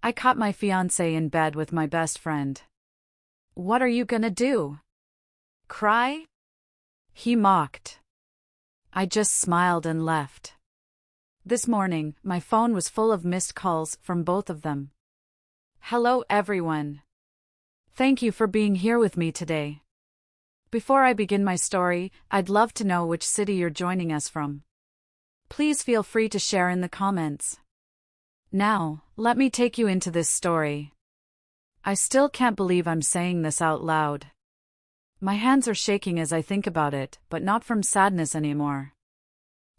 I caught my fiancé in bed with my best friend. What are you gonna do? Cry? He mocked. I just smiled and left. This morning, my phone was full of missed calls from both of them. Hello everyone. Thank you for being here with me today. Before I begin my story, I'd love to know which city you're joining us from. Please feel free to share in the comments. Now, let me take you into this story. I still can't believe I'm saying this out loud. My hands are shaking as I think about it, but not from sadness anymore.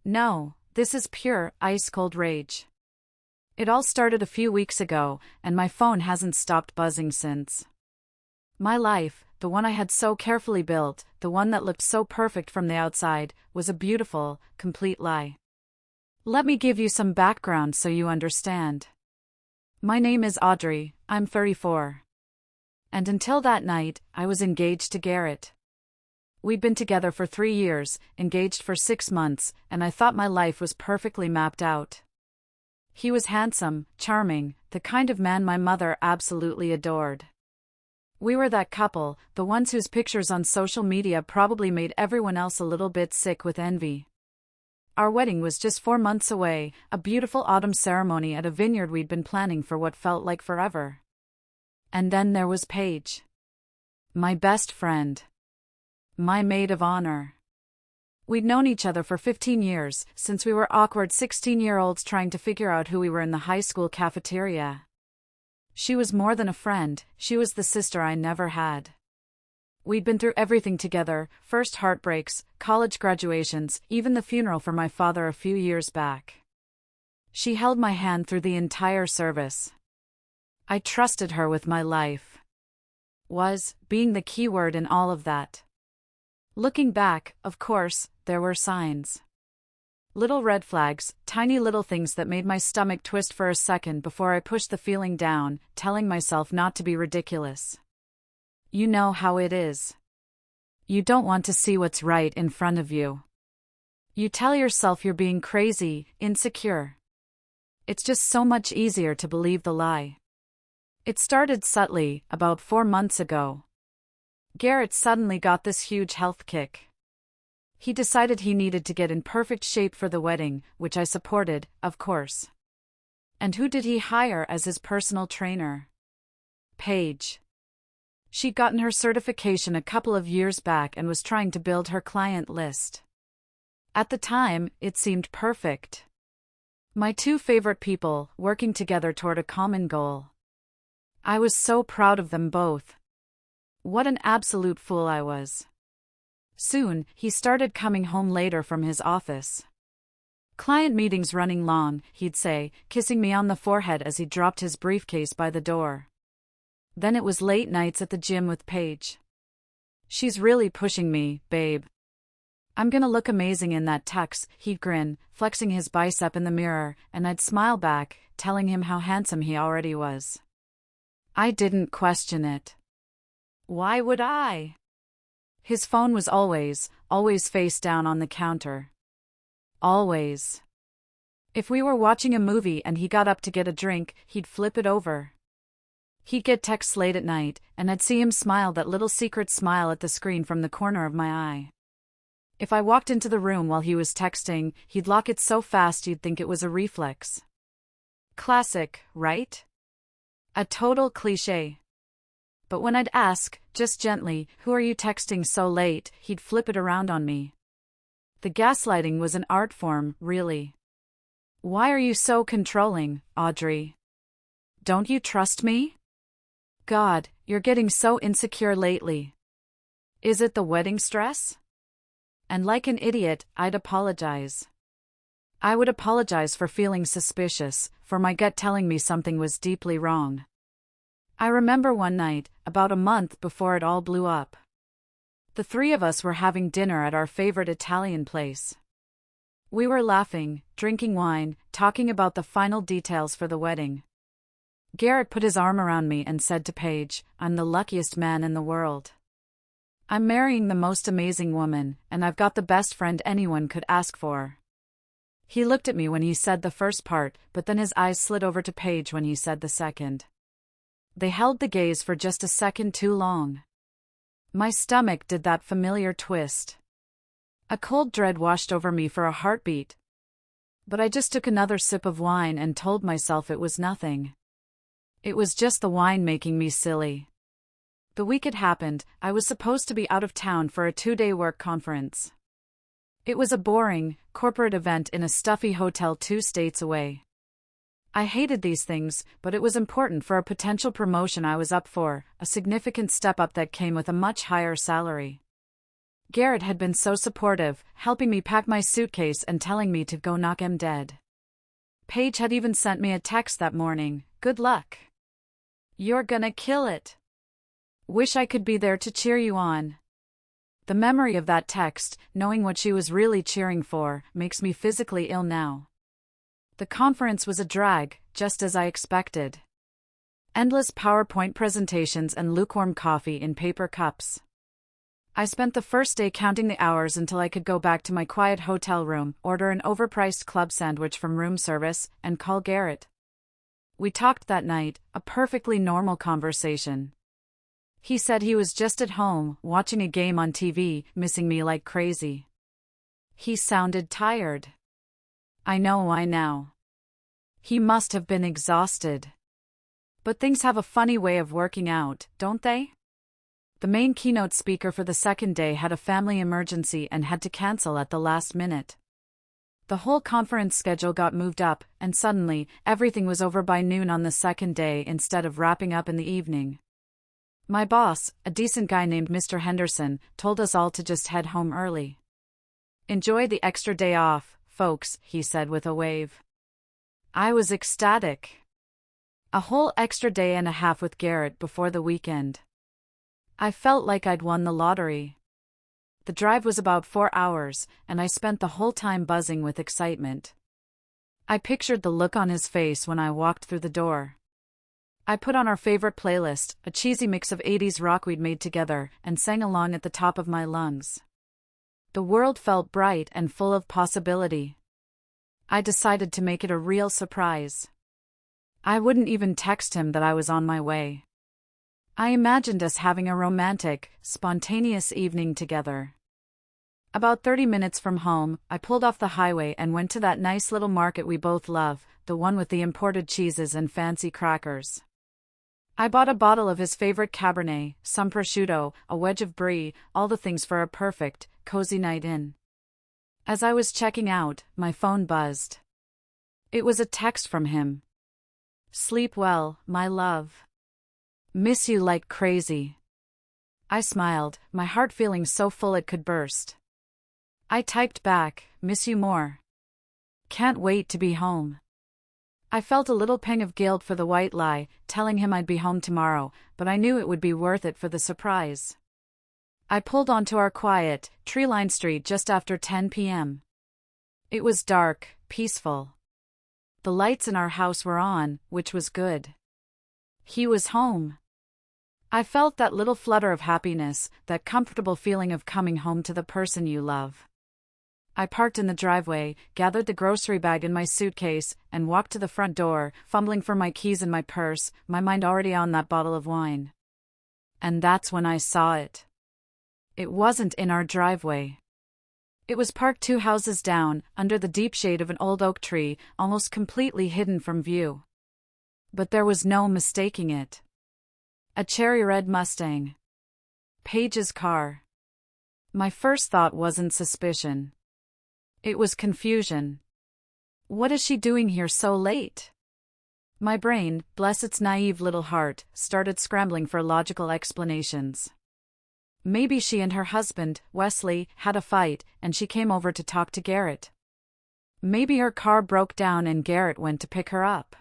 No, this is pure, ice-cold rage. It all started a few weeks ago, and my phone hasn't stopped buzzing since. My life, the one I had so carefully built, the one that looked so perfect from the outside, was a beautiful, complete lie. Let me give you some background so you understand. My name is Audrey, I'm 34. And until that night, I was engaged to Garrett. We'd been together for 3 years, engaged for 6 months, and I thought my life was perfectly mapped out. He was handsome, charming, the kind of man my mother absolutely adored. We were that couple, the ones whose pictures on social media probably made everyone else a little bit sick with envy. Our wedding was just 4 months away, a beautiful autumn ceremony at a vineyard we'd been planning for what felt like forever. And then there was Paige. My best friend. My maid of honor. We'd known each other for 15 years, since we were awkward 16-year-olds trying to figure out who we were in the high school cafeteria. She was more than a friend, she was the sister I never had. We'd been through everything together, first heartbreaks, college graduations, even the funeral for my father a few years back. She held my hand through the entire service. I trusted her with my life. Was, being the key word in all of that. Looking back, of course, there were signs. Little red flags, tiny little things that made my stomach twist for a second before I pushed the feeling down, telling myself not to be ridiculous. You know how it is. You don't want to see what's right in front of you. You tell yourself you're being crazy, insecure. It's just so much easier to believe the lie. It started subtly, about 4 months ago. Garrett suddenly got this huge health kick. He decided he needed to get in perfect shape for the wedding, which I supported, of course. And who did he hire as his personal trainer? Paige. She'd gotten her certification a couple of years back and was trying to build her client list. At the time, it seemed perfect. My 2 favorite people, working together toward a common goal. I was so proud of them both. What an absolute fool I was. Soon, he started coming home later from his office. Client meetings running long, he'd say, kissing me on the forehead as he dropped his briefcase by the door. Then it was late nights at the gym with Paige. She's really pushing me, babe. I'm gonna look amazing in that tux, he'd grin, flexing his bicep in the mirror, and I'd smile back, telling him how handsome he already was. I didn't question it. Why would I? His phone was always face down on the counter. Always. If we were watching a movie and he got up to get a drink, he'd flip it over. He'd get texts late at night, and I'd see him smile, that little secret smile at the screen from the corner of my eye. If I walked into the room while he was texting, he'd lock it so fast you'd think it was a reflex. Classic, right? A total cliché. But when I'd ask, just gently, who are you texting so late, he'd flip it around on me. The gaslighting was an art form, really. Why are you so controlling, Audrey? Don't you trust me? God, you're getting so insecure lately. Is it the wedding stress? And like an idiot, I'd apologize. I would apologize for feeling suspicious, for my gut telling me something was deeply wrong. I remember one night, about a month before it all blew up. The 3 of us were having dinner at our favorite Italian place. We were laughing, drinking wine, talking about the final details for the wedding. Garrett put his arm around me and said to Paige, "I'm the luckiest man in the world. I'm marrying the most amazing woman, and I've got the best friend anyone could ask for." He looked at me when he said the first part, but then his eyes slid over to Paige when he said the second. They held the gaze for just a second too long. My stomach did that familiar twist. A cold dread washed over me for a heartbeat. But I just took another sip of wine and told myself it was nothing. It was just the wine making me silly. The week it happened, I was supposed to be out of town for a 2-day work conference. It was a boring, corporate event in a stuffy hotel 2 states away. I hated these things, but it was important for a potential promotion I was up for, a significant step up that came with a much higher salary. Garrett had been so supportive, helping me pack my suitcase and telling me to go knock him dead. Paige had even sent me a text that morning, "Good luck. You're gonna kill it. Wish I could be there to cheer you on." The memory of that text, knowing what she was really cheering for, makes me physically ill now. The conference was a drag, just as I expected. Endless PowerPoint presentations and lukewarm coffee in paper cups. I spent the first day counting the hours until I could go back to my quiet hotel room, order an overpriced club sandwich from room service, and call Garrett. We talked that night, a perfectly normal conversation. He said he was just at home, watching a game on TV, missing me like crazy. He sounded tired. I know. He must have been exhausted. But things have a funny way of working out, don't they? The main keynote speaker for the second day had a family emergency and had to cancel at the last minute. The whole conference schedule got moved up, and suddenly, everything was over by noon on the second day instead of wrapping up in the evening. My boss, a decent guy named Mr. Henderson, told us all to just head home early. "Enjoy the extra day off, folks," he said with a wave. I was ecstatic. A whole extra day and a half with Garrett before the weekend. I felt like I'd won the lottery. The drive was about 4 hours, and I spent the whole time buzzing with excitement. I pictured the look on his face when I walked through the door. I put on our favorite playlist, a cheesy mix of 80s rock we'd made together, and sang along at the top of my lungs. The world felt bright and full of possibility. I decided to make it a real surprise. I wouldn't even text him that I was on my way. I imagined us having a romantic, spontaneous evening together. About 30 minutes from home, I pulled off the highway and went to that nice little market we both love, the one with the imported cheeses and fancy crackers. I bought a bottle of his favorite Cabernet, some prosciutto, a wedge of brie, all the things for a perfect, cozy night in. As I was checking out, my phone buzzed. It was a text from him. "Sleep well, my love. Miss you like crazy." I smiled, my heart feeling so full it could burst. I typed back, "Miss you more. Can't wait to be home." I felt a little pang of guilt for the white lie, telling him I'd be home tomorrow, but I knew it would be worth it for the surprise. I pulled onto our quiet, tree-lined street just after 10 p.m. It was dark, peaceful. The lights in our house were on, which was good. He was home. I felt that little flutter of happiness, that comfortable feeling of coming home to the person you love. I parked in the driveway, gathered the grocery bag in my suitcase, and walked to the front door, fumbling for my keys in my purse, my mind already on that bottle of wine. And that's when I saw it. It wasn't in our driveway. It was parked 2 houses down, under the deep shade of an old oak tree, almost completely hidden from view. But there was no mistaking it. A cherry red Mustang. Paige's car. My first thought wasn't suspicion. It was confusion. What is she doing here so late? My brain, bless its naive little heart, started scrambling for logical explanations. Maybe she and her husband, Wesley, had a fight, and she came over to talk to Garrett. Maybe her car broke down and Garrett went to pick her up.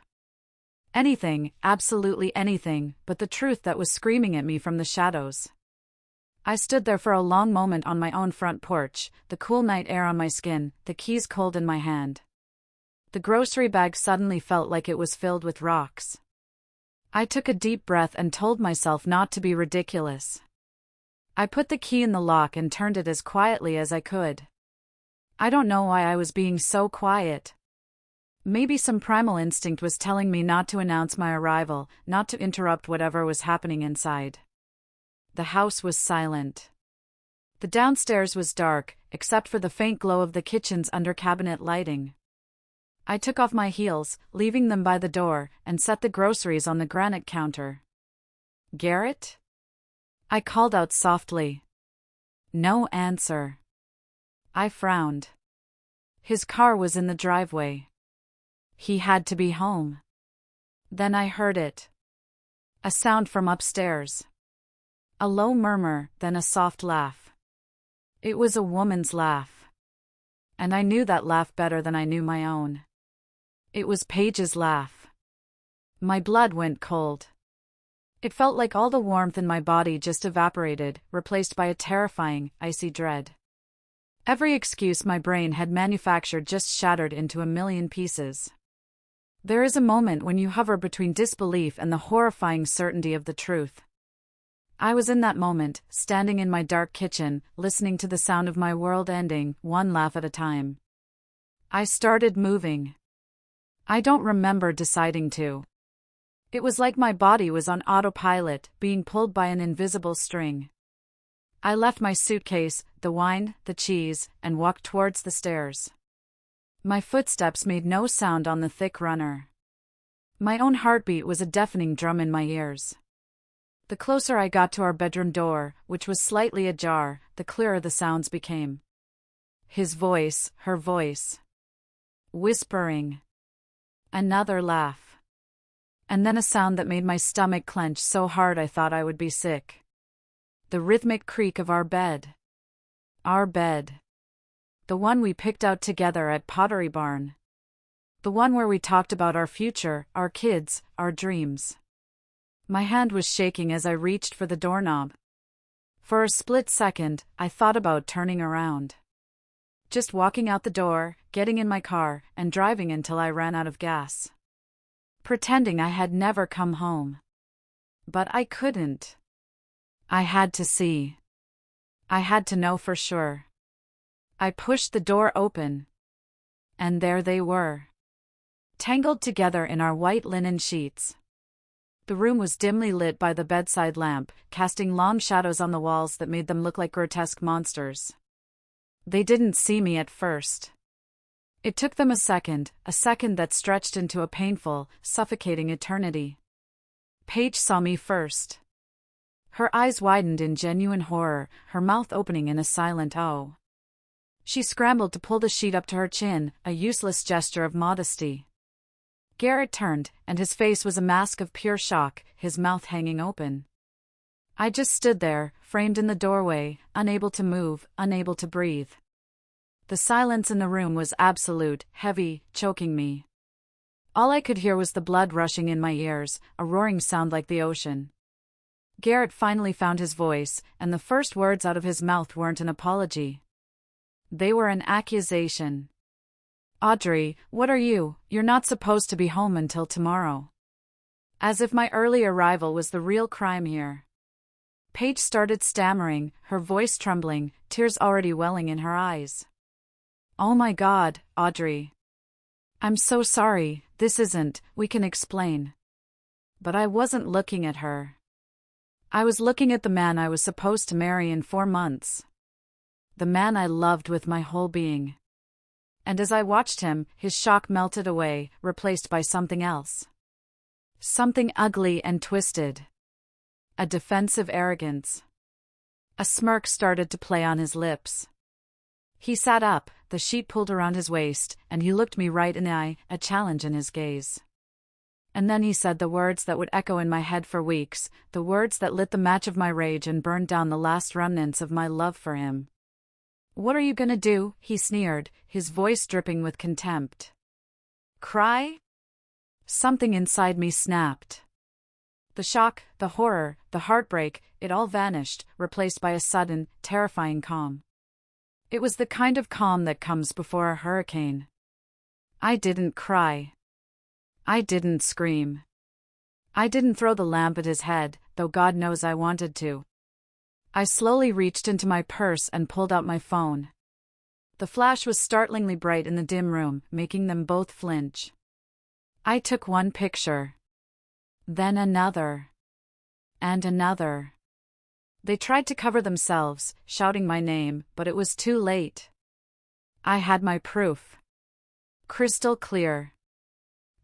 Anything, absolutely anything, but the truth that was screaming at me from the shadows. I stood there for a long moment on my own front porch, the cool night air on my skin, the keys cold in my hand. The grocery bag suddenly felt like it was filled with rocks. I took a deep breath and told myself not to be ridiculous. I put the key in the lock and turned it as quietly as I could. I don't know why I was being so quiet. Maybe some primal instinct was telling me not to announce my arrival, not to interrupt whatever was happening inside. The house was silent. The downstairs was dark, except for the faint glow of the kitchen's under-cabinet lighting. I took off my heels, leaving them by the door, and set the groceries on the granite counter. "Garrett?" I called out softly. No answer. I frowned. His car was in the driveway. He had to be home. Then I heard it. A sound from upstairs. A low murmur, then a soft laugh. It was a woman's laugh. And I knew that laugh better than I knew my own. It was Paige's laugh. My blood went cold. It felt like all the warmth in my body just evaporated, replaced by a terrifying, icy dread. Every excuse my brain had manufactured just shattered into a million pieces. There is a moment when you hover between disbelief and the horrifying certainty of the truth. I was in that moment, standing in my dark kitchen, listening to the sound of my world ending, one laugh at a time. I started moving. I don't remember deciding to. It was like my body was on autopilot, being pulled by an invisible string. I left my suitcase, the wine, the cheese, and walked towards the stairs. My footsteps made no sound on the thick runner. My own heartbeat was a deafening drum in my ears. The closer I got to our bedroom door, which was slightly ajar, the clearer the sounds became. His voice, her voice. Whispering. Another laugh. And then a sound that made my stomach clench so hard I thought I would be sick. The rhythmic creak of our bed. Our bed. The one we picked out together at Pottery Barn. The one where we talked about our future, our kids, our dreams. My hand was shaking as I reached for the doorknob. For a split second, I thought about turning around. Just walking out the door, getting in my car, and driving until I ran out of gas. Pretending I had never come home. But I couldn't. I had to see. I had to know for sure. I pushed the door open. And there they were. Tangled together in our white linen sheets. The room was dimly lit by the bedside lamp, casting long shadows on the walls that made them look like grotesque monsters. They didn't see me at first. It took them a second that stretched into a painful, suffocating eternity. Paige saw me first. Her eyes widened in genuine horror, her mouth opening in a silent "oh." She scrambled to pull the sheet up to her chin, a useless gesture of modesty. Garrett turned, and his face was a mask of pure shock, his mouth hanging open. I just stood there, framed in the doorway, unable to move, unable to breathe. The silence in the room was absolute, heavy, choking me. All I could hear was the blood rushing in my ears, a roaring sound like the ocean. Garrett finally found his voice, and the first words out of his mouth weren't an apology. They were an accusation. "Audrey, what are you? You're not supposed to be home until tomorrow." As if my early arrival was the real crime here. Paige started stammering, her voice trembling, tears already welling in her eyes. "Oh my God, Audrey. I'm so sorry, we can explain." But I wasn't looking at her. I was looking at the man I was supposed to marry in 4 months. The man I loved with my whole being. And as I watched him, his shock melted away, replaced by something else. Something ugly and twisted. A defensive arrogance. A smirk started to play on his lips. He sat up, the sheet pulled around his waist, and he looked me right in the eye, a challenge in his gaze. And then he said the words that would echo in my head for weeks, the words that lit the match of my rage and burned down the last remnants of my love for him. "What are you gonna do?" he sneered, his voice dripping with contempt. "Cry?" Something inside me snapped. The shock, the horror, the heartbreak, it all vanished, replaced by a sudden, terrifying calm. It was the kind of calm that comes before a hurricane. I didn't cry. I didn't scream. I didn't throw the lamp at his head, though God knows I wanted to. I slowly reached into my purse and pulled out my phone. The flash was startlingly bright in the dim room, making them both flinch. I took one picture. Then another. And another. They tried to cover themselves, shouting my name, but it was too late. I had my proof. Crystal clear.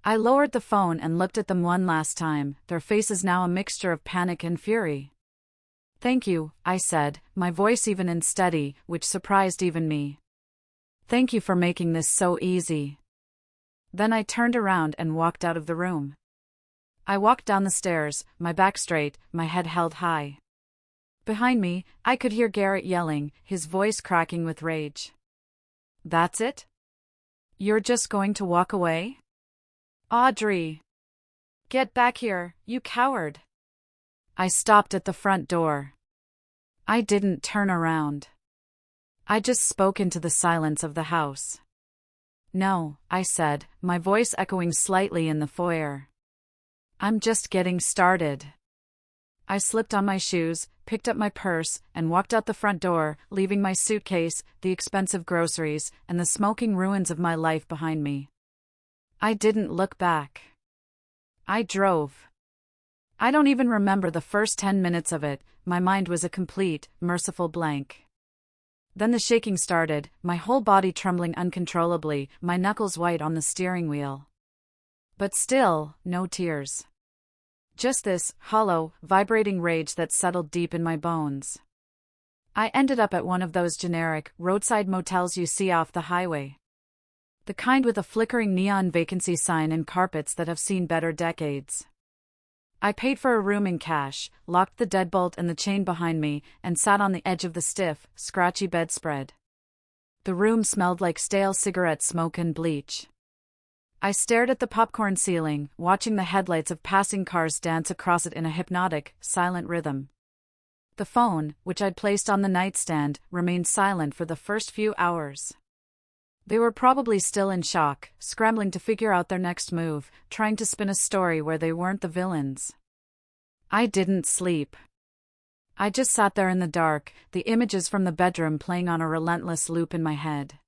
I lowered the phone and looked at them one last time, their faces now a mixture of panic and fury. "Thank you," I said, my voice even and steady, which surprised even me. "Thank you for making this so easy." Then I turned around and walked out of the room. I walked down the stairs, my back straight, my head held high. Behind me, I could hear Garrett yelling, his voice cracking with rage. "That's it? You're just going to walk away? Audrey! Get back here, you coward!" I stopped at the front door. I didn't turn around. I just spoke into the silence of the house. "No," I said, my voice echoing slightly in the foyer. "I'm just getting started." I slipped on my shoes, picked up my purse, and walked out the front door, leaving my suitcase, the expensive groceries, and the smoking ruins of my life behind me. I didn't look back. I drove. I don't even remember the first 10 minutes of it, my mind was a complete, merciful blank. Then the shaking started, my whole body trembling uncontrollably, my knuckles white on the steering wheel. But still, no tears. Just this hollow, vibrating rage that settled deep in my bones. I ended up at one of those generic, roadside motels you see off the highway. The kind with a flickering neon vacancy sign and carpets that have seen better decades. I paid for a room in cash, locked the deadbolt and the chain behind me, and sat on the edge of the stiff, scratchy bedspread. The room smelled like stale cigarette smoke and bleach. I stared at the popcorn ceiling, watching the headlights of passing cars dance across it in a hypnotic, silent rhythm. The phone, which I'd placed on the nightstand, remained silent for the first few hours. They were probably still in shock, scrambling to figure out their next move, trying to spin a story where they weren't the villains. I didn't sleep. I just sat there in the dark, the images from the bedroom playing on a relentless loop in my head.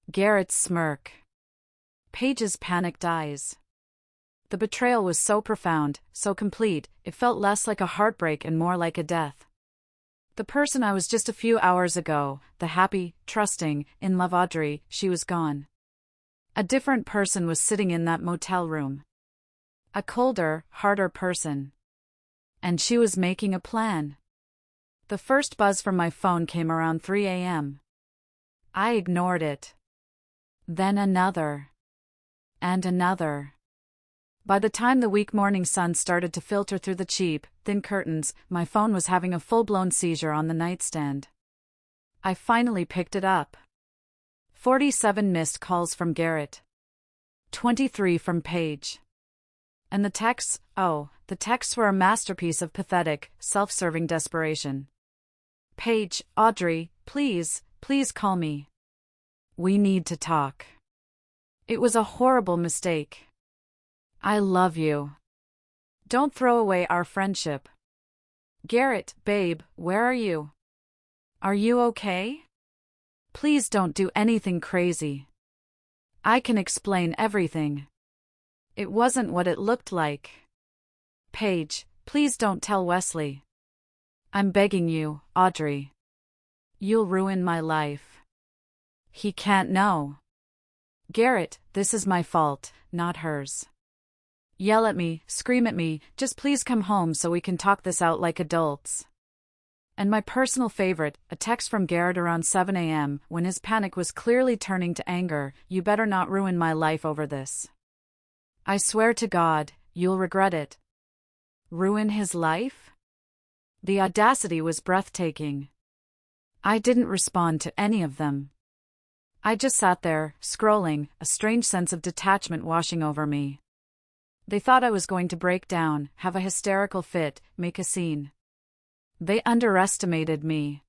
Garrett's smirk. Paige's panicked eyes. The betrayal was so profound, so complete, it felt less like a heartbreak and more like a death. The person I was just a few hours ago, the happy, trusting, in love Audrey, she was gone. A different person was sitting in that motel room. A colder, harder person. And she was making a plan. The first buzz from my phone came around 3 a.m. I ignored it. Then another. And another. By the time the weak morning sun started to filter through the cheap, thin curtains, my phone was having a full-blown seizure on the nightstand. I finally picked it up. 47 missed calls from Garrett. 23 from Paige. And the texts, the texts were a masterpiece of pathetic, self-serving desperation. "Paige, Audrey, please call me. We need to talk. It was a horrible mistake. I love you. Don't throw away our friendship. Garrett, babe, where are you? Are you okay? Please don't do anything crazy. I can explain everything. It wasn't what it looked like. Paige, please don't tell Wesley. I'm begging you, Audrey. You'll ruin my life. He can't know. Garrett, this is my fault, not hers. Yell at me, scream at me, just please come home so we can talk this out like adults." And my personal favorite, a text from Garrett around 7 a.m., when his panic was clearly turning to anger, "You better not ruin my life over this. I swear to God, you'll regret it." Ruin his life? The audacity was breathtaking. I didn't respond to any of them. I just sat there, scrolling, a strange sense of detachment washing over me. They thought I was going to break down, have a hysterical fit, make a scene. They underestimated me.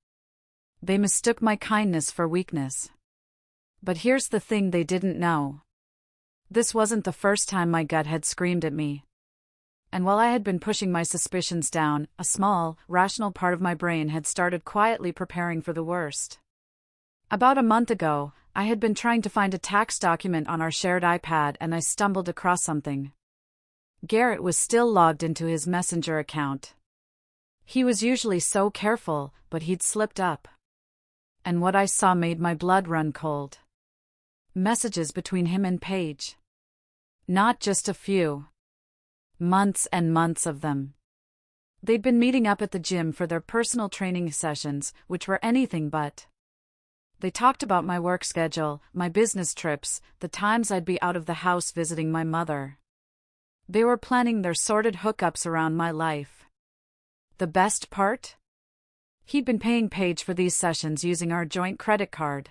They mistook my kindness for weakness. But here's the thing they didn't know. This wasn't the first time my gut had screamed at me. And while I had been pushing my suspicions down, a small, rational part of my brain had started quietly preparing for the worst. About a month ago, I had been trying to find a tax document on our shared iPad and I stumbled across something. Garrett was still logged into his Messenger account. He was usually so careful, but he'd slipped up. And what I saw made my blood run cold. Messages between him and Paige. Not just a few. Months and months of them. They'd been meeting up at the gym for their personal training sessions, which were anything but. They talked about my work schedule, my business trips, the times I'd be out of the house visiting my mother. They were planning their sordid hookups around my life. The best part? He'd been paying Paige for these sessions using our joint credit card.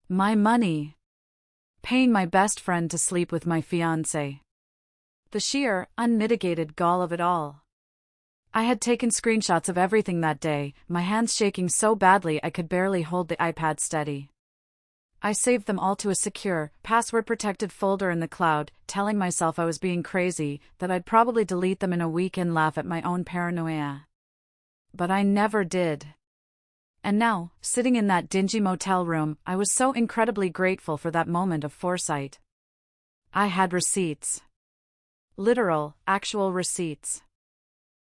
My money. Paying my best friend to sleep with my fiancé. The sheer, unmitigated gall of it all. I had taken screenshots of everything that day, my hands shaking so badly I could barely hold the iPad steady. I saved them all to a secure, password-protected folder in the cloud, telling myself I was being crazy, that I'd probably delete them in a week and laugh at my own paranoia. But I never did. And now, sitting in that dingy motel room, I was so incredibly grateful for that moment of foresight. I had receipts. Literal, actual receipts.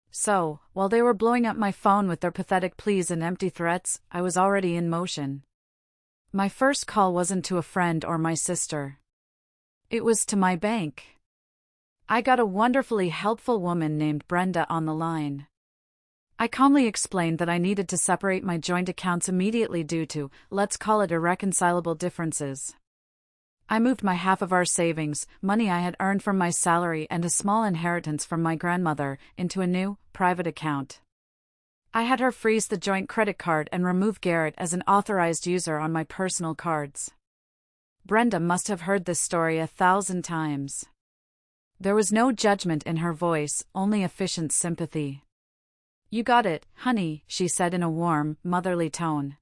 So, while they were blowing up my phone with their pathetic pleas and empty threats, I was already in motion. My first call wasn't to a friend or my sister. It was to my bank. I got a wonderfully helpful woman named Brenda on the line. I calmly explained that I needed to separate my joint accounts immediately due to, let's call it, irreconcilable differences. I moved my half of our savings, money I had earned from my salary and a small inheritance from my grandmother, into a new, private account. I had her freeze the joint credit card and remove Garrett as an authorized user on my personal cards. Brenda must have heard this story 1,000 times. There was no judgment in her voice, only efficient sympathy. You got it, honey, she said in a warm, motherly tone.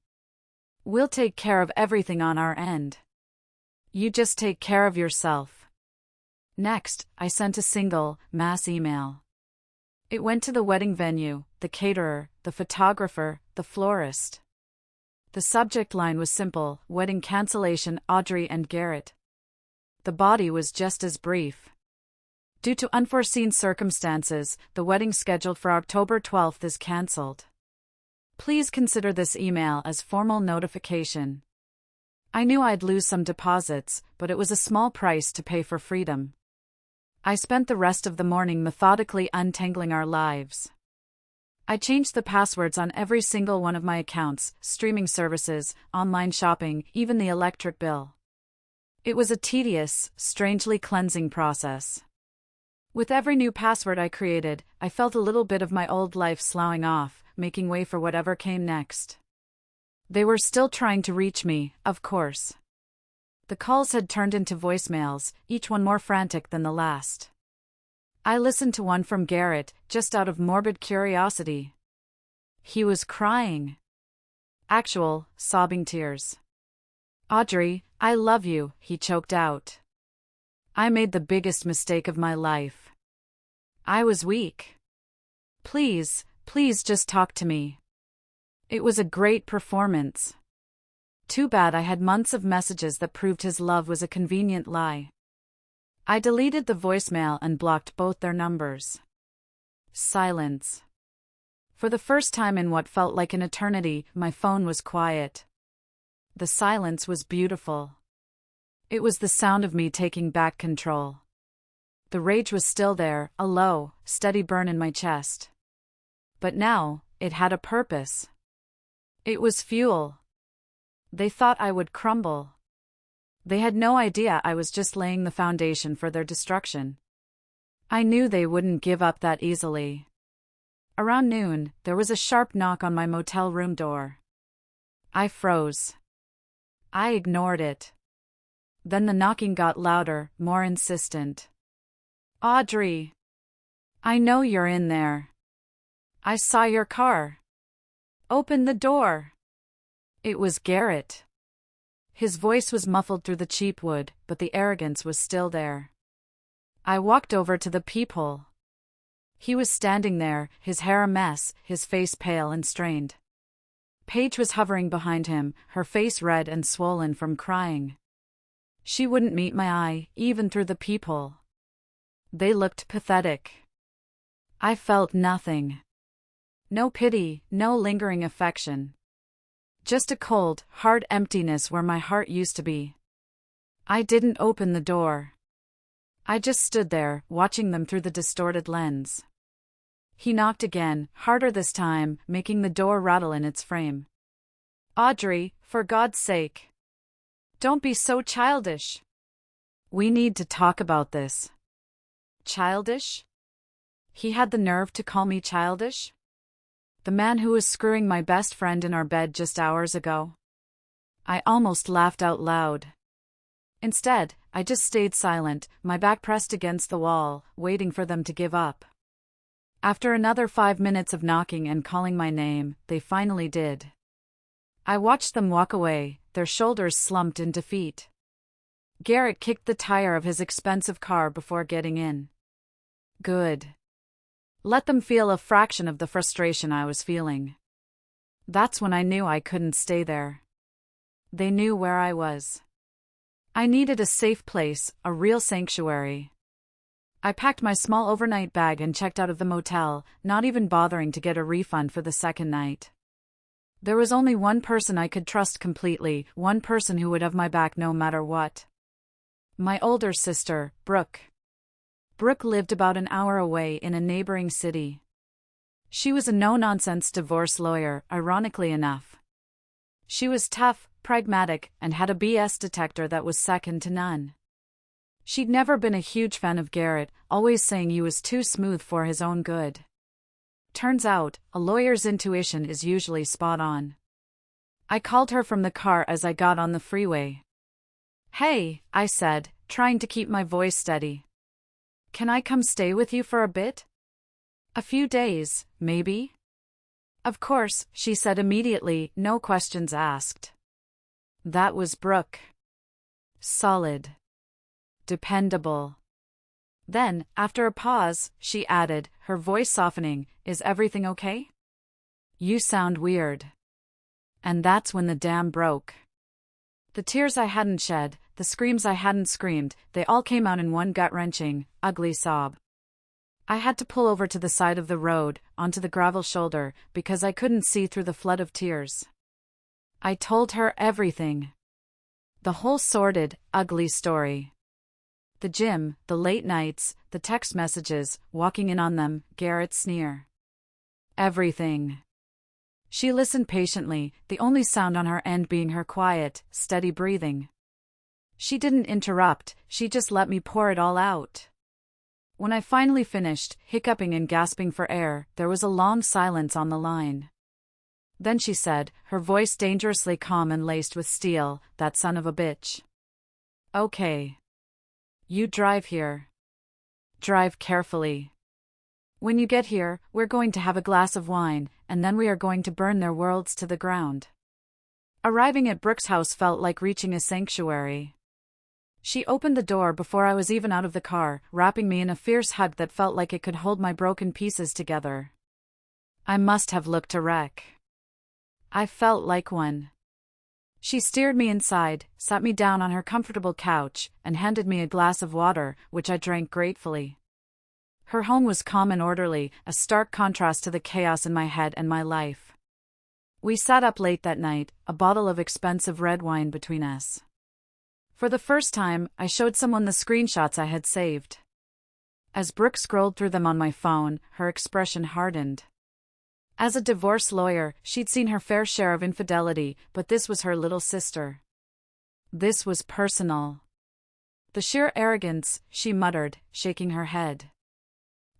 We'll take care of everything on our end. You just take care of yourself. Next, I sent a single, mass email. It went to the wedding venue, the caterer, the photographer, the florist. The subject line was simple: wedding cancellation, Audrey and Garrett. The body was just as brief. Due to unforeseen circumstances, the wedding scheduled for October 12th is cancelled. Please consider this email as formal notification. I knew I'd lose some deposits, but it was a small price to pay for freedom. I spent the rest of the morning methodically untangling our lives. I changed the passwords on every single one of my accounts, streaming services, online shopping, even the electric bill. It was a tedious, strangely cleansing process. With every new password I created, I felt a little bit of my old life sloughing off, making way for whatever came next. They were still trying to reach me, of course. The calls had turned into voicemails, each one more frantic than the last. I listened to one from Garrett, just out of morbid curiosity. He was crying. Actual, sobbing tears. Audrey, I love you, he choked out. I made the biggest mistake of my life. I was weak. Please, please just talk to me. It was a great performance. Too bad I had months of messages that proved his love was a convenient lie. I deleted the voicemail and blocked both their numbers. Silence. For the first time in what felt like an eternity, my phone was quiet. The silence was beautiful. It was the sound of me taking back control. The rage was still there, a low, steady burn in my chest. But now, it had a purpose. It was fuel. They thought I would crumble. They had no idea I was just laying the foundation for their destruction. I knew they wouldn't give up that easily. Around noon, there was a sharp knock on my motel room door. I froze. I ignored it. Then the knocking got louder, more insistent. Audrey! I know you're in there. I saw your car. Open the door. It was Garrett. His voice was muffled through the cheap wood, but the arrogance was still there. I walked over to the peephole. He was standing there, his hair a mess, his face pale and strained. Paige was hovering behind him, her face red and swollen from crying. She wouldn't meet my eye, even through the peephole. They looked pathetic. I felt nothing. No pity, no lingering affection. Just a cold, hard emptiness where my heart used to be. I didn't open the door. I just stood there, watching them through the distorted lens. He knocked again, harder this time, making the door rattle in its frame. Audrey, for God's sake. Don't be so childish. We need to talk about this. Childish? He had the nerve to call me childish? The man who was screwing my best friend in our bed just hours ago? I almost laughed out loud. Instead, I just stayed silent, my back pressed against the wall, waiting for them to give up. After another 5 minutes of knocking and calling my name, they finally did. I watched them walk away, their shoulders slumped in defeat. Garrett kicked the tire of his expensive car before getting in. Good. Let them feel a fraction of the frustration I was feeling. That's when I knew I couldn't stay there. They knew where I was. I needed a safe place, a real sanctuary. I packed my small overnight bag and checked out of the motel, not even bothering to get a refund for the second night. There was only one person I could trust completely, one person who would have my back no matter what. My older sister, Brooke. Brooke lived about an hour away in a neighboring city. She was a no-nonsense divorce lawyer, ironically enough. She was tough, pragmatic, and had a BS detector that was second to none. She'd never been a huge fan of Garrett, always saying he was too smooth for his own good. Turns out, a lawyer's intuition is usually spot on. I called her from the car as I got on the freeway. "Hey," I said, trying to keep my voice steady. "Can I come stay with you for a bit? A few days, maybe?" "Of course," she said immediately, no questions asked. That was Brooke. Solid. Dependable. Then, after a pause, she added, her voice softening, "Is everything okay? You sound weird." And that's when the dam broke. The tears I hadn't shed, the screams I hadn't screamed, they all came out in one gut-wrenching, ugly sob. I had to pull over to the side of the road, onto the gravel shoulder, because I couldn't see through the flood of tears. I told her everything. The whole sordid, ugly story. The gym, the late nights, the text messages, walking in on them, Garrett's sneer. Everything. She listened patiently, the only sound on her end being her quiet, steady breathing. She didn't interrupt, she just let me pour it all out. When I finally finished, hiccuping and gasping for air, there was a long silence on the line. Then she said, her voice dangerously calm and laced with steel, "That son of a bitch. Okay. You drive here. Drive carefully. When you get here, we're going to have a glass of wine, and then we are going to burn their worlds to the ground." Arriving at Brooke's house felt like reaching a sanctuary. She opened the door before I was even out of the car, wrapping me in a fierce hug that felt like it could hold my broken pieces together. I must have looked a wreck. I felt like one. She steered me inside, sat me down on her comfortable couch, and handed me a glass of water, which I drank gratefully. Her home was calm and orderly, a stark contrast to the chaos in my head and my life. We sat up late that night, a bottle of expensive red wine between us. For the first time, I showed someone the screenshots I had saved. As Brooke scrolled through them on my phone, her expression hardened. As a divorce lawyer, she'd seen her fair share of infidelity, but this was her little sister. This was personal. The sheer arrogance, she muttered, shaking her head.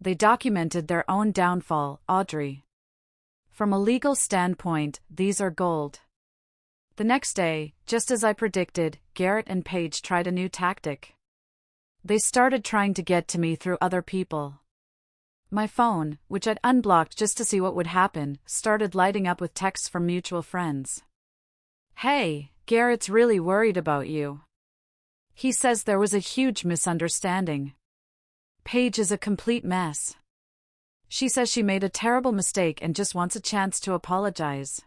They documented their own downfall, Audrey. From a legal standpoint, these are gold. The next day, just as I predicted, Garrett and Paige tried a new tactic. They started trying to get to me through other people. My phone, which I'd unblocked just to see what would happen, started lighting up with texts from mutual friends. "Hey, Garrett's really worried about you. He says there was a huge misunderstanding. Paige is a complete mess. She says she made a terrible mistake and just wants a chance to apologize."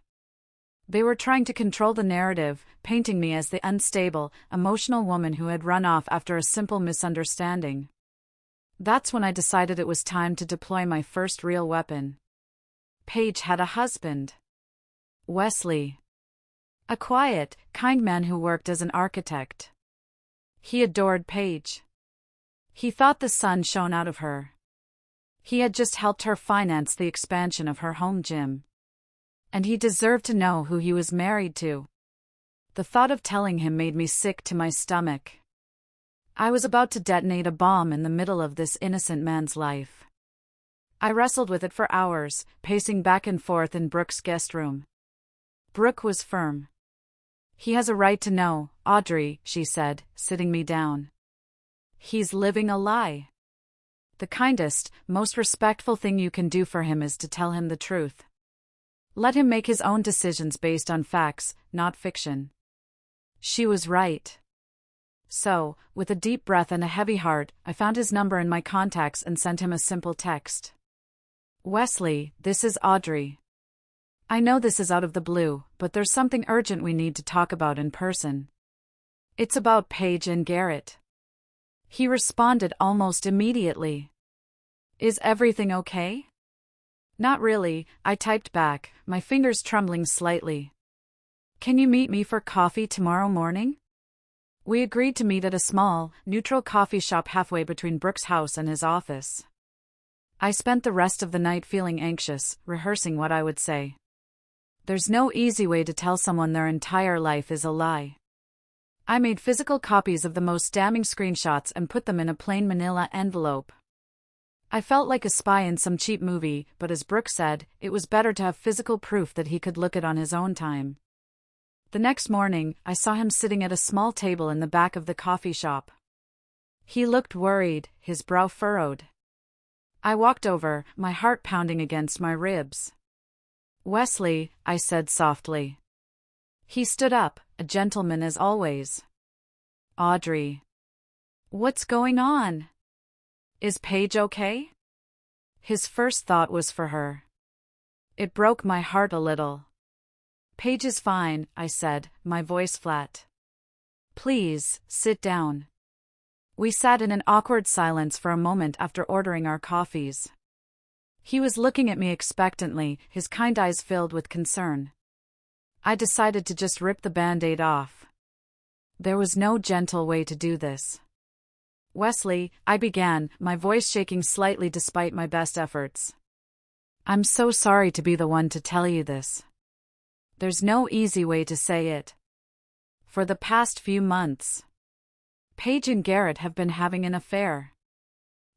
They were trying to control the narrative, painting me as the unstable, emotional woman who had run off after a simple misunderstanding. That's when I decided it was time to deploy my first real weapon. Paige had a husband. Wesley. A quiet, kind man who worked as an architect. He adored Paige. He thought the sun shone out of her. He had just helped her finance the expansion of her home gym. And he deserved to know who he was married to. The thought of telling him made me sick to my stomach. I was about to detonate a bomb in the middle of this innocent man's life. I wrestled with it for hours, pacing back and forth in Brooke's guest room. Brooke was firm. "He has a right to know, Audrey," she said, sitting me down. "He's living a lie. The kindest, most respectful thing you can do for him is to tell him the truth. Let him make his own decisions based on facts, not fiction." She was right. So, with a deep breath and a heavy heart, I found his number in my contacts and sent him a simple text. "Wesley, this is Audrey. I know this is out of the blue, but there's something urgent we need to talk about in person. It's about Paige and Garrett." He responded almost immediately. "Is everything okay?" "Not really," I typed back, my fingers trembling slightly. "Can you meet me for coffee tomorrow morning?" We agreed to meet at a small, neutral coffee shop halfway between Brooke's house and his office. I spent the rest of the night feeling anxious, rehearsing what I would say. There's no easy way to tell someone their entire life is a lie. I made physical copies of the most damning screenshots and put them in a plain manila envelope. I felt like a spy in some cheap movie, but as Brooke said, it was better to have physical proof that he could look at on his own time. The next morning, I saw him sitting at a small table in the back of the coffee shop. He looked worried, his brow furrowed. I walked over, my heart pounding against my ribs. "Wesley," I said softly. He stood up, a gentleman as always. "Audrey. What's going on? Is Paige okay?" His first thought was for her. It broke my heart a little. "Paige is fine," I said, my voice flat. "Please, sit down." We sat in an awkward silence for a moment after ordering our coffees. He was looking at me expectantly, his kind eyes filled with concern. I decided to just rip the Band-Aid off. There was no gentle way to do this. "Wesley," I began, my voice shaking slightly despite my best efforts. "I'm so sorry to be the one to tell you this. There's no easy way to say it. For the past few months, Paige and Garrett have been having an affair."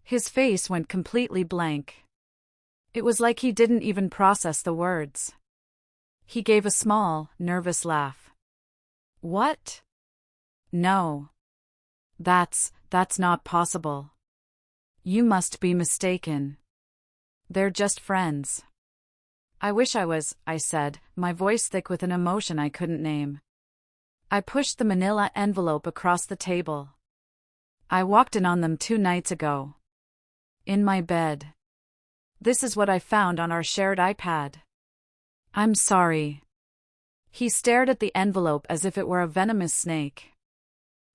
His face went completely blank. It was like he didn't even process the words. He gave a small, nervous laugh. "What? No. That's not possible. You must be mistaken. They're just friends." "I wish I was," I said, my voice thick with an emotion I couldn't name. I pushed the manila envelope across the table. "I walked in on them 2 nights ago. In my bed. This is what I found on our shared iPad." "I'm sorry." He stared at the envelope as if it were a venomous snake.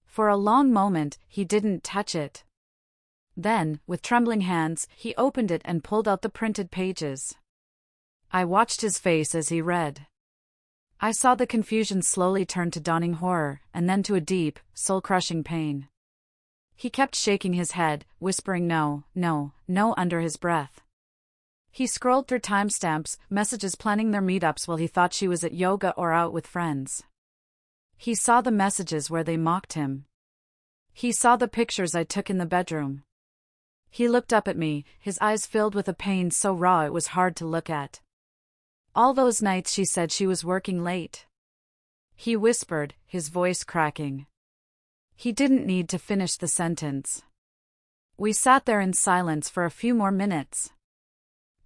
For a long moment, he didn't touch it. Then, with trembling hands, he opened it and pulled out the printed pages. I watched his face as he read. I saw the confusion slowly turn to dawning horror, and then to a deep, soul-crushing pain. He kept shaking his head, whispering no, no, no under his breath. He scrolled through timestamps, messages planning their meetups while he thought she was at yoga or out with friends. He saw the messages where they mocked him. He saw the pictures I took in the bedroom. He looked up at me, his eyes filled with a pain so raw it was hard to look at. "All those nights she said she was working late," he whispered, his voice cracking. He didn't need to finish the sentence. We sat there in silence for a few more minutes.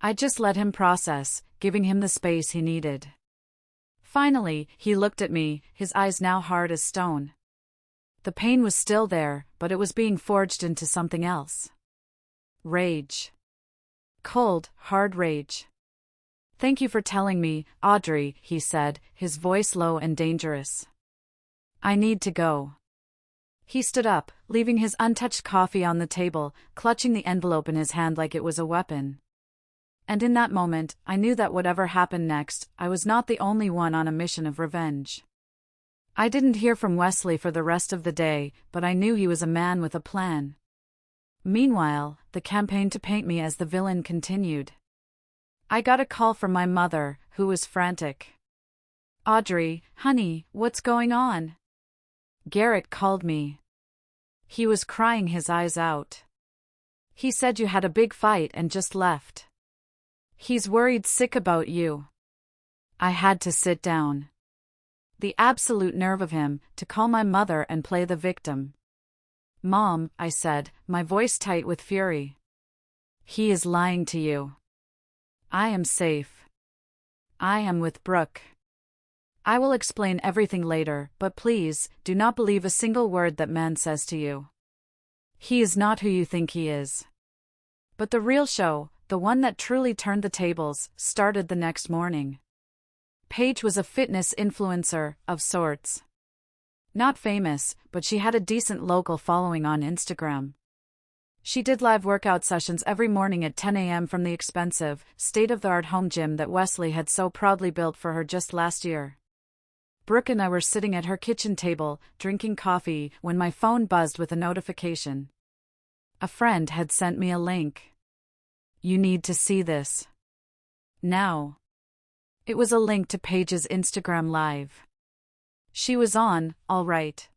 I just let him process, giving him the space he needed. Finally, he looked at me, his eyes now hard as stone. The pain was still there, but it was being forged into something else. Rage. Cold, hard rage. Thank you for telling me, Audrey, he said, his voice low and dangerous. I need to go. He stood up, leaving his untouched coffee on the table, clutching the envelope in his hand like it was a weapon. And in that moment, I knew that whatever happened next, I was not the only one on a mission of revenge. I didn't hear from Wesley for the rest of the day, but I knew he was a man with a plan. Meanwhile, the campaign to paint me as the villain continued. I got a call from my mother, who was frantic. Audrey, honey, what's going on? Garrett called me. He was crying his eyes out. He said you had a big fight and just left. He's worried sick about you. I had to sit down. The absolute nerve of him, to call my mother and play the victim. Mom, I said, my voice tight with fury. He is lying to you. I am safe. I am with Brooke. I will explain everything later, but please, do not believe a single word that man says to you. He is not who you think he is. But the real show, the one that truly turned the tables, started the next morning. Paige was a fitness influencer, of sorts. Not famous, but she had a decent local following on Instagram. She did live workout sessions every morning at 10 a.m. from the expensive, state-of-the-art home gym that Wesley had so proudly built for her just last year. Brooke and I were sitting at her kitchen table, drinking coffee, when my phone buzzed with a notification. A friend had sent me a link. You need to see this. Now. It was a link to Paige's Instagram Live. She was on, all right.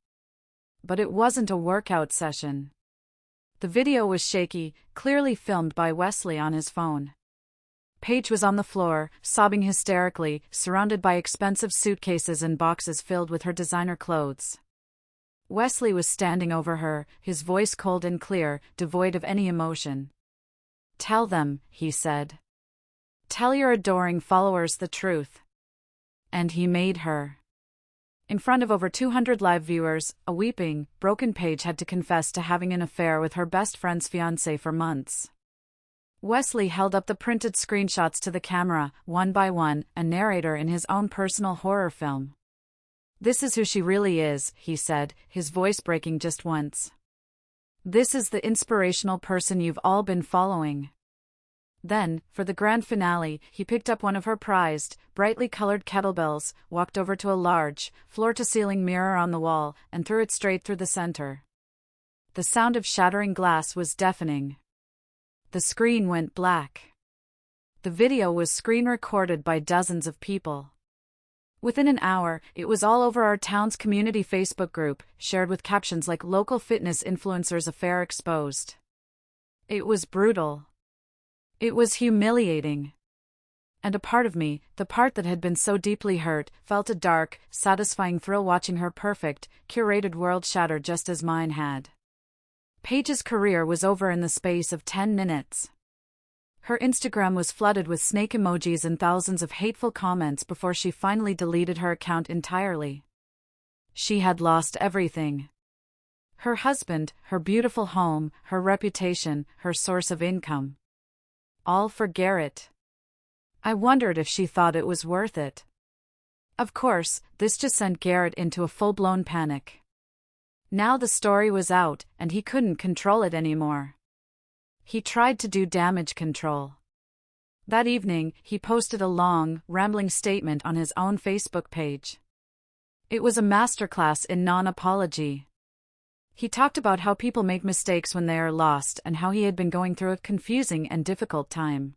But it wasn't a workout session. The video was shaky, clearly filmed by Wesley on his phone. Paige was on the floor, sobbing hysterically, surrounded by expensive suitcases and boxes filled with her designer clothes. Wesley was standing over her, his voice cold and clear, devoid of any emotion. Tell them, he said. Tell your adoring followers the truth. And he made her. In front of over 200 live viewers, a weeping, broken Paige had to confess to having an affair with her best friend's fiancé for months. Wesley held up the printed screenshots to the camera, one by one, a narrator in his own personal horror film. This is who she really is, he said, his voice breaking just once. This is the inspirational person you've all been following. Then, for the grand finale, he picked up one of her prized, brightly colored kettlebells, walked over to a large, floor-to-ceiling mirror on the wall, and threw it straight through the center. The sound of shattering glass was deafening. The screen went black. The video was screen-recorded by dozens of people. Within an hour, it was all over our town's community Facebook group, shared with captions like "Local fitness influencer's affair exposed." It was brutal. It was humiliating. And a part of me, the part that had been so deeply hurt, felt a dark, satisfying thrill watching her perfect, curated world shatter just as mine had. Paige's career was over in the space of 10 minutes. Her Instagram was flooded with snake emojis and thousands of hateful comments before she finally deleted her account entirely. She had lost everything. Her husband, her beautiful home, her reputation, her source of income. All for Garrett. I wondered if she thought it was worth it. Of course, this just sent Garrett into a full-blown panic. Now the story was out, and he couldn't control it anymore. He tried to do damage control. That evening, he posted a long, rambling statement on his own Facebook page. It was a masterclass in non-apology. He talked about how people make mistakes when they are lost and how he had been going through a confusing and difficult time.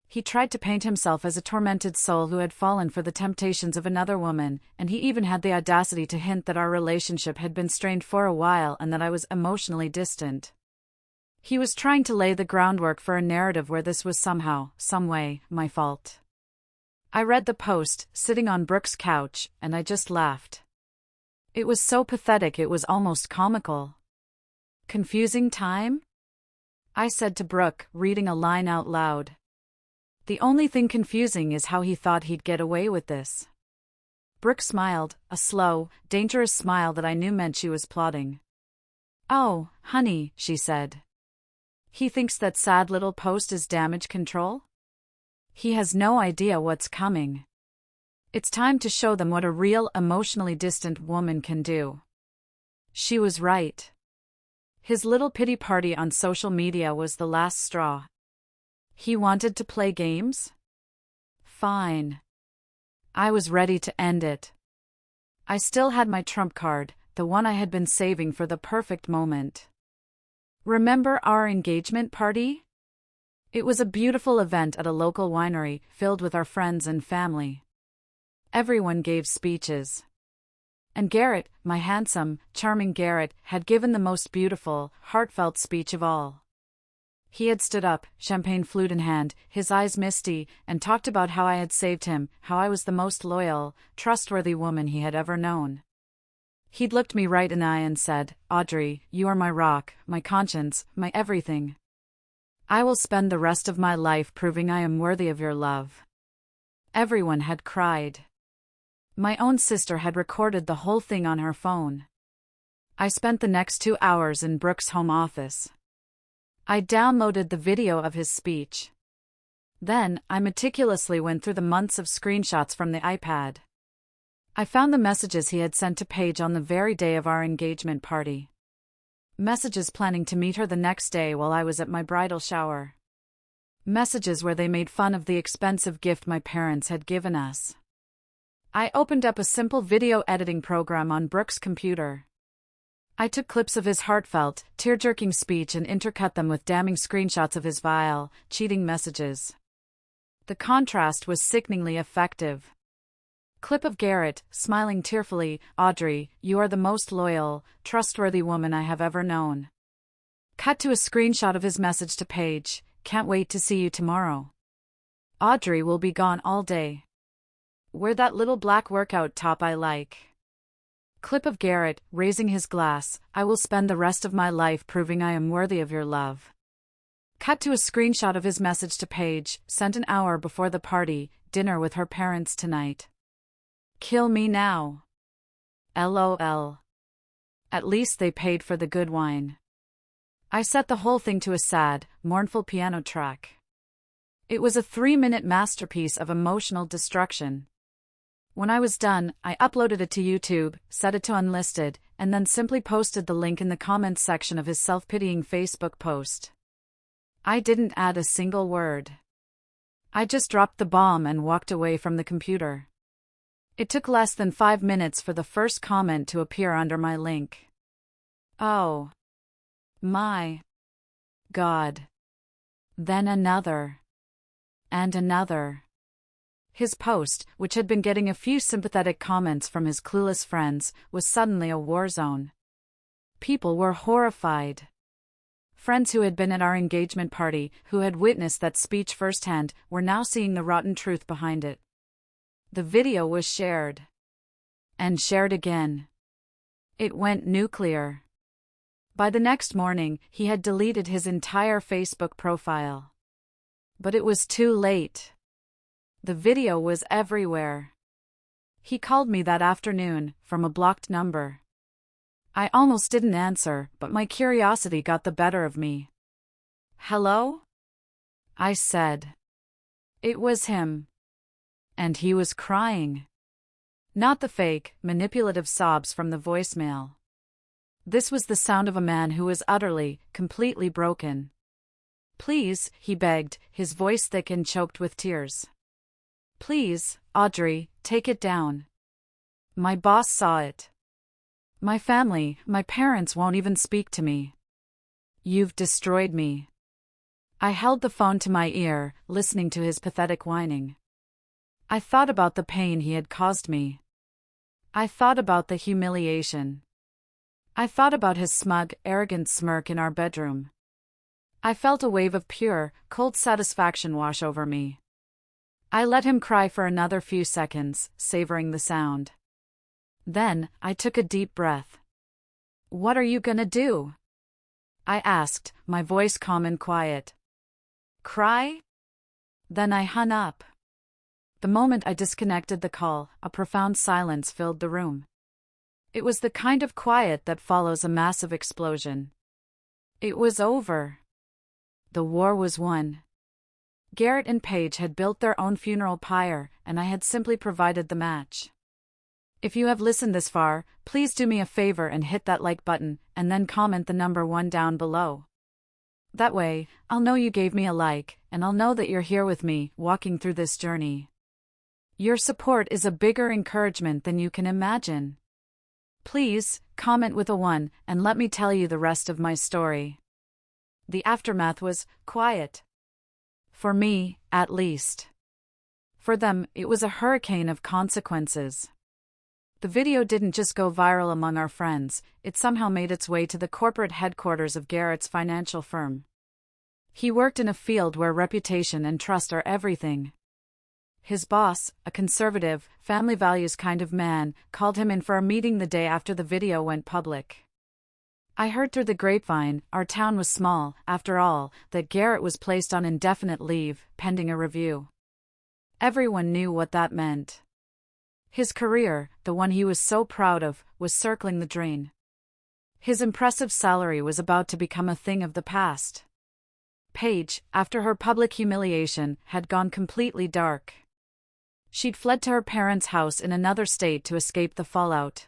He tried to paint himself as a tormented soul who had fallen for the temptations of another woman, and he even had the audacity to hint that our relationship had been strained for a while and that I was emotionally distant. He was trying to lay the groundwork for a narrative where this was somehow, some way, my fault. I read the post, sitting on Brooke's couch, and I just laughed. It was so pathetic it was almost comical. Confusing time? I said to Brooke, reading a line out loud. The only thing confusing is how he thought he'd get away with this. Brooke smiled, a slow, dangerous smile that I knew meant she was plotting. Oh, honey, she said. He thinks that sad little post is damage control? He has no idea what's coming. It's time to show them what a real, emotionally distant woman can do. She was right. His little pity party on social media was the last straw. He wanted to play games? Fine. I was ready to end it. I still had my trump card, the one I had been saving for the perfect moment. Remember our engagement party? It was a beautiful event at a local winery, filled with our friends and family. Everyone gave speeches. And Garrett, my handsome, charming Garrett, had given the most beautiful, heartfelt speech of all. He had stood up, champagne flute in hand, his eyes misty, and talked about how I had saved him, how I was the most loyal, trustworthy woman he had ever known. He'd looked me right in the eye and said, "Audrey, you are my rock, my conscience, my everything. I will spend the rest of my life proving I am worthy of your love." Everyone had cried. My own sister had recorded the whole thing on her phone. I spent the next 2 hours in Brooke's home office. I downloaded the video of his speech. Then, I meticulously went through the months of screenshots from the iPad. I found the messages he had sent to Paige on the very day of our engagement party. Messages planning to meet her the next day while I was at my bridal shower. Messages where they made fun of the expensive gift my parents had given us. I opened up a simple video editing program on Brooke's computer. I took clips of his heartfelt, tear-jerking speech and intercut them with damning screenshots of his vile, cheating messages. The contrast was sickeningly effective. Clip of Garrett, smiling tearfully, "Audrey, you are the most loyal, trustworthy woman I have ever known." Cut to a screenshot of his message to Paige, "Can't wait to see you tomorrow. Audrey will be gone all day. Wear that little black workout top I like." Clip of Garrett, raising his glass, "I will spend the rest of my life proving I am worthy of your love." Cut to a screenshot of his message to Paige, sent an hour before the party, "Dinner with her parents tonight. Kill me now. LOL. At least they paid for the good wine." I set the whole thing to a sad, mournful piano track. It was a 3-minute masterpiece of emotional destruction. When I was done, I uploaded it to YouTube, set it to unlisted, and then simply posted the link in the comments section of his self-pitying Facebook post. I didn't add a single word. I just dropped the bomb and walked away from the computer. It took less than 5 minutes for the first comment to appear under my link. Oh my God. Then another. And another. His post, which had been getting a few sympathetic comments from his clueless friends, was suddenly a war zone. People were horrified. Friends who had been at our engagement party, who had witnessed that speech firsthand, were now seeing the rotten truth behind it. The video was shared. And shared again. It went nuclear. By the next morning, he had deleted his entire Facebook profile. But it was too late. The video was everywhere. He called me that afternoon, from a blocked number. I almost didn't answer, but my curiosity got the better of me. "Hello?" I said. It was him. And he was crying. Not the fake, manipulative sobs from the voicemail. This was the sound of a man who was utterly, completely broken. "Please," he begged, his voice thick and choked with tears. "Please, Audrey, take it down. My boss saw it. My family, my parents won't even speak to me. You've destroyed me." I held the phone to my ear, listening to his pathetic whining. I thought about the pain he had caused me. I thought about the humiliation. I thought about his smug, arrogant smirk in our bedroom. I felt a wave of pure, cold satisfaction wash over me. I let him cry for another few seconds, savoring the sound. Then, I took a deep breath. "What are you gonna do?" I asked, my voice calm and quiet. "Cry?" Then I hung up. The moment I disconnected the call, a profound silence filled the room. It was the kind of quiet that follows a massive explosion. It was over. The war was won. Garrett and Paige had built their own funeral pyre, and I had simply provided the match. If you have listened this far, please do me a favor and hit that like button, and then comment the number 1 down below. That way, I'll know you gave me a like, and I'll know that you're here with me, walking through this journey. Your support is a bigger encouragement than you can imagine. Please, comment with a 1, and let me tell you the rest of my story. The aftermath was quiet. For me, at least. For them, it was a hurricane of consequences. The video didn't just go viral among our friends, it somehow made its way to the corporate headquarters of Garrett's financial firm. He worked in a field where reputation and trust are everything. His boss, a conservative, family values kind of man, called him in for a meeting the day after the video went public. I heard through the grapevine, our town was small, after all, that Garrett was placed on indefinite leave, pending a review. Everyone knew what that meant. His career, the one he was so proud of, was circling the drain. His impressive salary was about to become a thing of the past. Paige, after her public humiliation, had gone completely dark. She'd fled to her parents' house in another state to escape the fallout.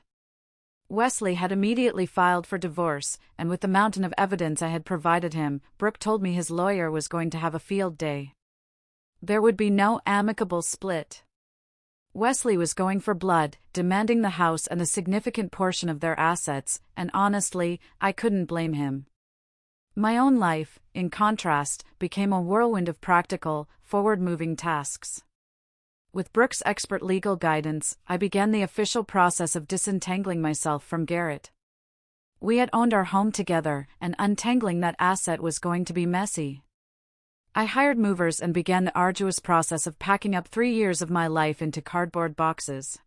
Wesley had immediately filed for divorce, and with the mountain of evidence I had provided him, Brooke told me his lawyer was going to have a field day. There would be no amicable split. Wesley was going for blood, demanding the house and a significant portion of their assets, and honestly, I couldn't blame him. My own life, in contrast, became a whirlwind of practical, forward-moving tasks. With Brooke's expert legal guidance, I began the official process of disentangling myself from Garrett. We had owned our home together, and untangling that asset was going to be messy. I hired movers and began the arduous process of packing up 3 years of my life into cardboard boxes.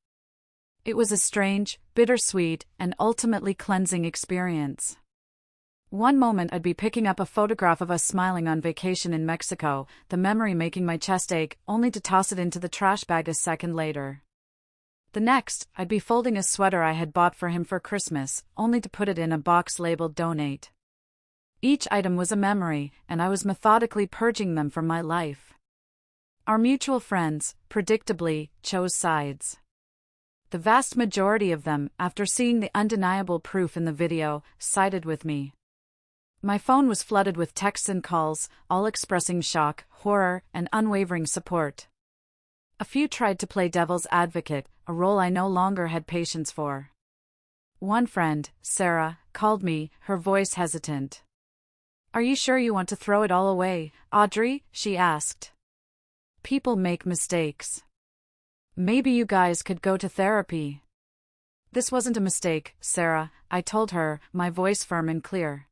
It was a strange, bittersweet, and ultimately cleansing experience. One moment I'd be picking up a photograph of us smiling on vacation in Mexico, the memory making my chest ache, only to toss it into the trash bag a second later. The next, I'd be folding a sweater I had bought for him for Christmas, only to put it in a box labeled donate. Each item was a memory, and I was methodically purging them from my life. Our mutual friends, predictably, chose sides. The vast majority of them, after seeing the undeniable proof in the video, sided with me. My phone was flooded with texts and calls, all expressing shock, horror, and unwavering support. A few tried to play devil's advocate, a role I no longer had patience for. One friend, Sarah, called me, her voice hesitant. "Are you sure you want to throw it all away, Audrey?" she asked. "People make mistakes. Maybe you guys could go to therapy." "This wasn't a mistake, Sarah," I told her, my voice firm and clear.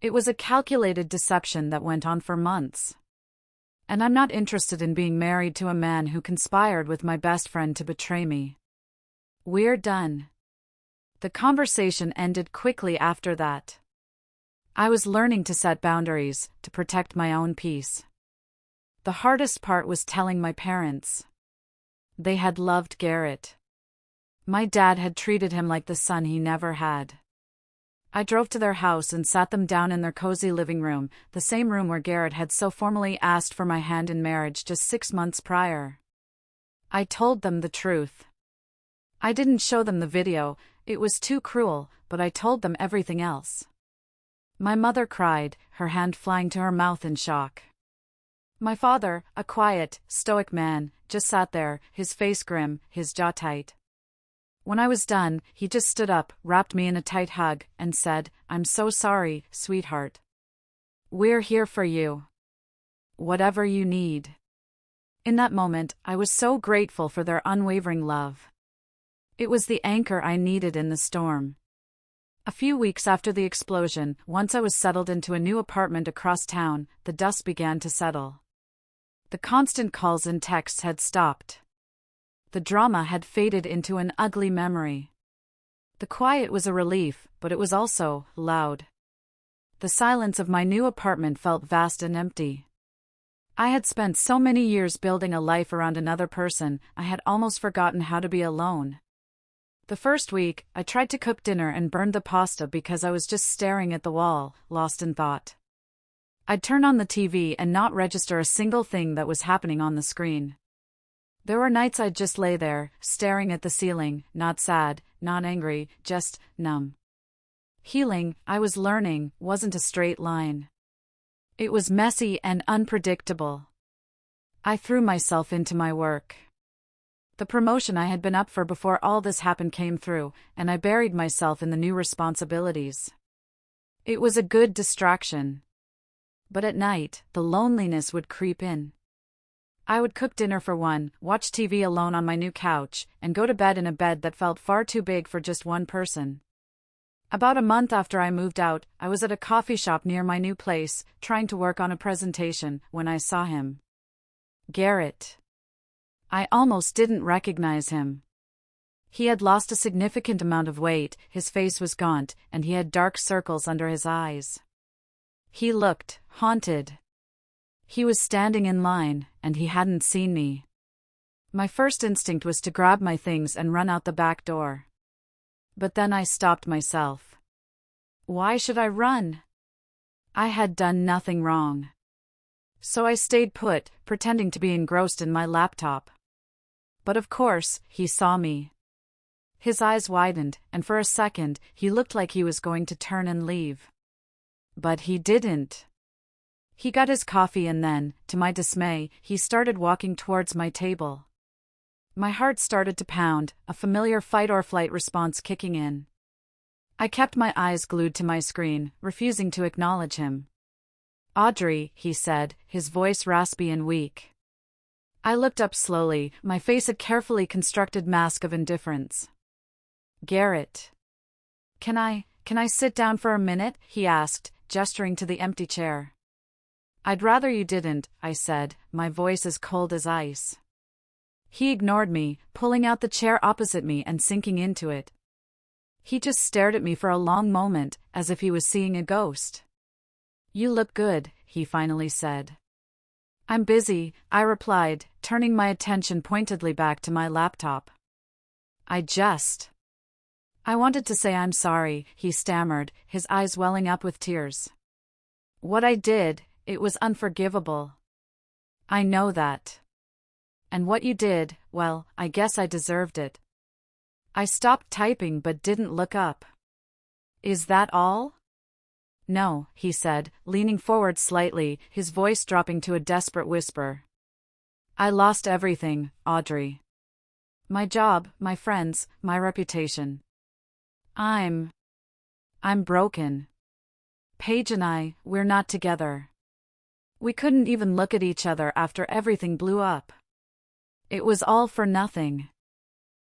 "It was a calculated deception that went on for months. And I'm not interested in being married to a man who conspired with my best friend to betray me. We're done." The conversation ended quickly after that. I was learning to set boundaries, to protect my own peace. The hardest part was telling my parents. They had loved Garrett. My dad had treated him like the son he never had. I drove to their house and sat them down in their cozy living room, the same room where Garrett had so formally asked for my hand in marriage just 6 months prior. I told them the truth. I didn't show them the video, it was too cruel, but I told them everything else. My mother cried, her hand flying to her mouth in shock. My father, a quiet, stoic man, just sat there, his face grim, his jaw tight. When I was done, he just stood up, wrapped me in a tight hug, and said, "I'm so sorry, sweetheart. We're here for you. Whatever you need." In that moment, I was so grateful for their unwavering love. It was the anchor I needed in the storm. A few weeks after the explosion, once I was settled into a new apartment across town, the dust began to settle. The constant calls and texts had stopped. The drama had faded into an ugly memory. The quiet was a relief, but it was also loud. The silence of my new apartment felt vast and empty. I had spent so many years building a life around another person, I had almost forgotten how to be alone. The first week, I tried to cook dinner and burned the pasta because I was just staring at the wall, lost in thought. I'd turn on the TV and not register a single thing that was happening on the screen. There were nights I'd just lay there, staring at the ceiling, not sad, not angry, just numb. Healing, I was learning, wasn't a straight line. It was messy and unpredictable. I threw myself into my work. The promotion I had been up for before all this happened came through, and I buried myself in the new responsibilities. It was a good distraction. But at night, the loneliness would creep in. I would cook dinner for one, watch TV alone on my new couch, and go to bed in a bed that felt far too big for just one person. About a month after I moved out, I was at a coffee shop near my new place, trying to work on a presentation, when I saw him. Garrett. I almost didn't recognize him. He had lost a significant amount of weight, his face was gaunt, and he had dark circles under his eyes. He looked haunted. He was standing in line, and he hadn't seen me. My first instinct was to grab my things and run out the back door. But then I stopped myself. Why should I run? I had done nothing wrong. So I stayed put, pretending to be engrossed in my laptop. But of course, he saw me. His eyes widened, and for a second, he looked like he was going to turn and leave. But he didn't. He got his coffee and then, to my dismay, he started walking towards my table. My heart started to pound, a familiar fight-or-flight response kicking in. I kept my eyes glued to my screen, refusing to acknowledge him. "Audrey," he said, his voice raspy and weak. I looked up slowly, my face a carefully constructed mask of indifference. "Garrett. Can I sit down for a minute?" he asked, gesturing to the empty chair. "I'd rather you didn't," I said, my voice as cold as ice. He ignored me, pulling out the chair opposite me and sinking into it. He just stared at me for a long moment, as if he was seeing a ghost. "You look good," he finally said. "I'm busy," I replied, turning my attention pointedly back to my laptop. I wanted to say I'm sorry," he stammered, his eyes welling up with tears. "What I did, it was unforgivable. I know that. And what you did, well, I guess I deserved it." I stopped typing but didn't look up. "Is that all?" "No," he said, leaning forward slightly, his voice dropping to a desperate whisper. "I lost everything, Audrey. My job, my friends, my reputation. I'm broken. Paige and I, we're not together. We couldn't even look at each other after everything blew up. It was all for nothing."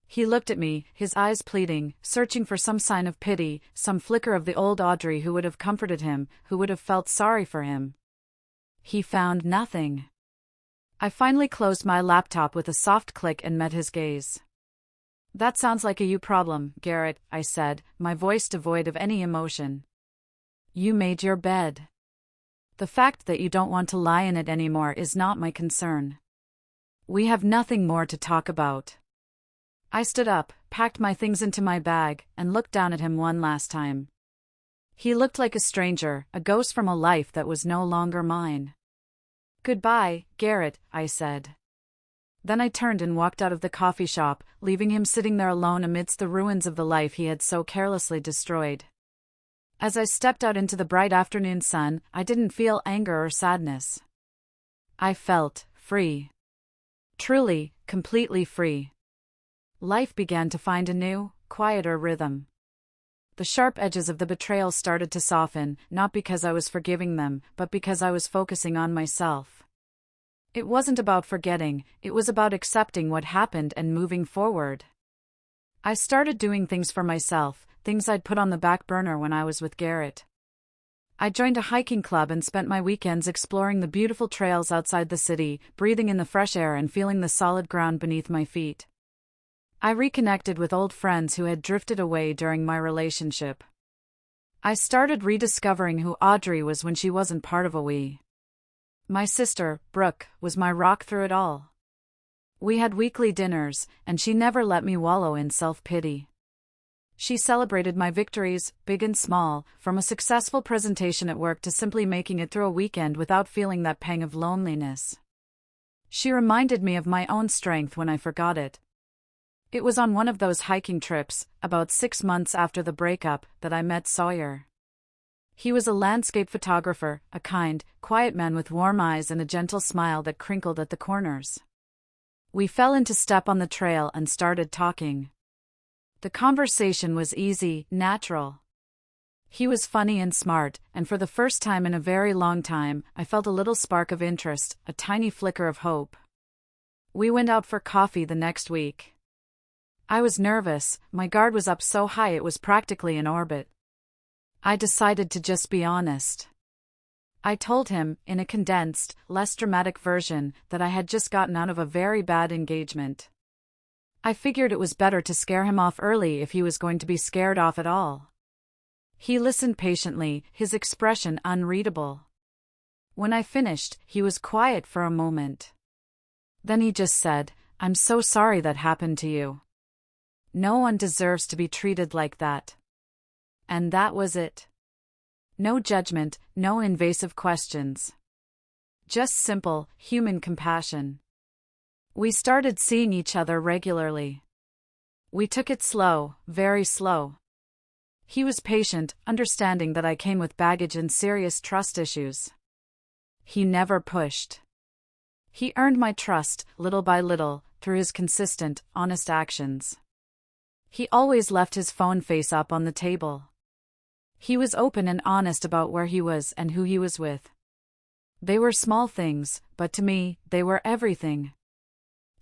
He looked at me, his eyes pleading, searching for some sign of pity, some flicker of the old Audrey who would have comforted him, who would have felt sorry for him. He found nothing. I finally closed my laptop with a soft click and met his gaze. "That sounds like a you problem, Garrett," I said, my voice devoid of any emotion. "You made your bed. The fact that you don't want to lie in it anymore is not my concern. We have nothing more to talk about." I stood up, packed my things into my bag, and looked down at him one last time. He looked like a stranger, a ghost from a life that was no longer mine. "Goodbye, Garrett," I said. Then I turned and walked out of the coffee shop, leaving him sitting there alone amidst the ruins of the life he had so carelessly destroyed. As I stepped out into the bright afternoon sun, I didn't feel anger or sadness. I felt free. Truly, completely free. Life began to find a new, quieter rhythm. The sharp edges of the betrayal started to soften, not because I was forgiving them, but because I was focusing on myself. It wasn't about forgetting, it was about accepting what happened and moving forward. I started doing things for myself, things I'd put on the back burner when I was with Garrett. I joined a hiking club and spent my weekends exploring the beautiful trails outside the city, breathing in the fresh air and feeling the solid ground beneath my feet. I reconnected with old friends who had drifted away during my relationship. I started rediscovering who Audrey was when she wasn't part of a we. My sister, Brooke, was my rock through it all. We had weekly dinners, and she never let me wallow in self-pity. She celebrated my victories, big and small, from a successful presentation at work to simply making it through a weekend without feeling that pang of loneliness. She reminded me of my own strength when I forgot it. It was on one of those hiking trips, about 6 months after the breakup, that I met Sawyer. He was a landscape photographer, a kind, quiet man with warm eyes and a gentle smile that crinkled at the corners. We fell into step on the trail and started talking. The conversation was easy, natural. He was funny and smart, and for the first time in a very long time, I felt a little spark of interest, a tiny flicker of hope. We went out for coffee the next week. I was nervous, my guard was up so high it was practically in orbit. I decided to just be honest. I told him, in a condensed, less dramatic version, that I had just gotten out of a very bad engagement. I figured it was better to scare him off early if he was going to be scared off at all. He listened patiently, his expression unreadable. When I finished, he was quiet for a moment. Then he just said, "I'm so sorry that happened to you. No one deserves to be treated like that." And that was it. No judgment, no invasive questions. Just simple, human compassion. We started seeing each other regularly. We took it slow, very slow. He was patient, understanding that I came with baggage and serious trust issues. He never pushed. He earned my trust, little by little, through his consistent, honest actions. He always left his phone face up on the table. He was open and honest about where he was and who he was with. They were small things, but to me, they were everything.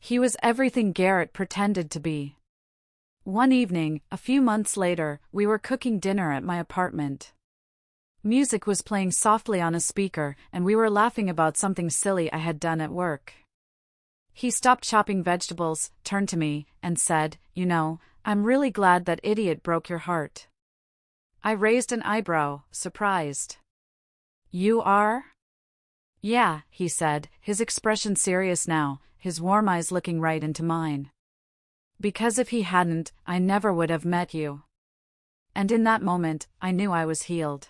He was everything Garrett pretended to be. One evening, a few months later, we were cooking dinner at my apartment. Music was playing softly on a speaker, and we were laughing about something silly I had done at work. He stopped chopping vegetables, turned to me, and said, "You know, I'm really glad that idiot broke your heart." I raised an eyebrow, surprised. "You are?" "Yeah," he said, his expression serious now, his warm eyes looking right into mine. "Because if he hadn't, I never would have met you." And in that moment, I knew I was healed.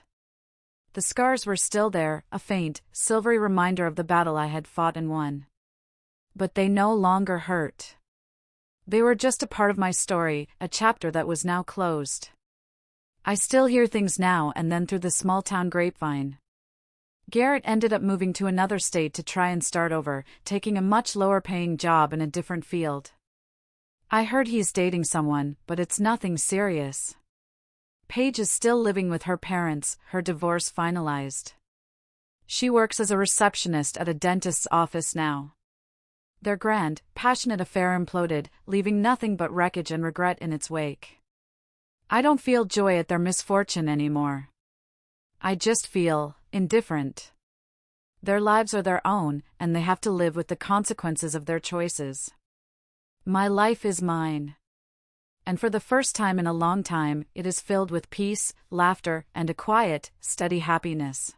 The scars were still there, a faint, silvery reminder of the battle I had fought and won. But they no longer hurt. They were just a part of my story, a chapter that was now closed. I still hear things now and then through the small-town grapevine. Garrett ended up moving to another state to try and start over, taking a much lower-paying job in a different field. I heard he's dating someone, but it's nothing serious. Paige is still living with her parents, her divorce finalized. She works as a receptionist at a dentist's office now. Their grand, passionate affair imploded, leaving nothing but wreckage and regret in its wake. I don't feel joy at their misfortune anymore. I just feel indifferent. Their lives are their own, and they have to live with the consequences of their choices. My life is mine. And for the first time in a long time, it is filled with peace, laughter, and a quiet, steady happiness.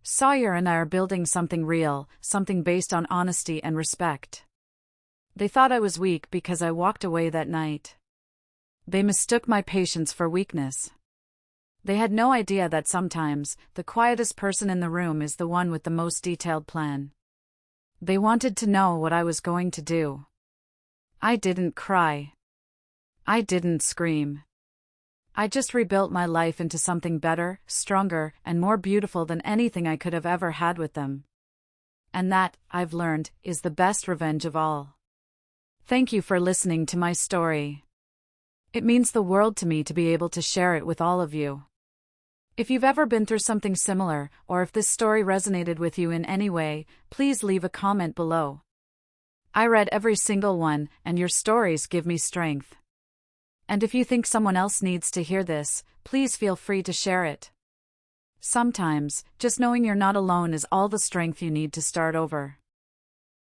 Sawyer and I are building something real, something based on honesty and respect. They thought I was weak because I walked away that night. They mistook my patience for weakness. They had no idea that sometimes, the quietest person in the room is the one with the most detailed plan. They wanted to know what I was going to do. I didn't cry. I didn't scream. I just rebuilt my life into something better, stronger, and more beautiful than anything I could have ever had with them. And that, I've learned, is the best revenge of all. Thank you for listening to my story. It means the world to me to be able to share it with all of you. If you've ever been through something similar, or if this story resonated with you in any way, please leave a comment below. I read every single one, and your stories give me strength. And if you think someone else needs to hear this, please feel free to share it. Sometimes, just knowing you're not alone is all the strength you need to start over.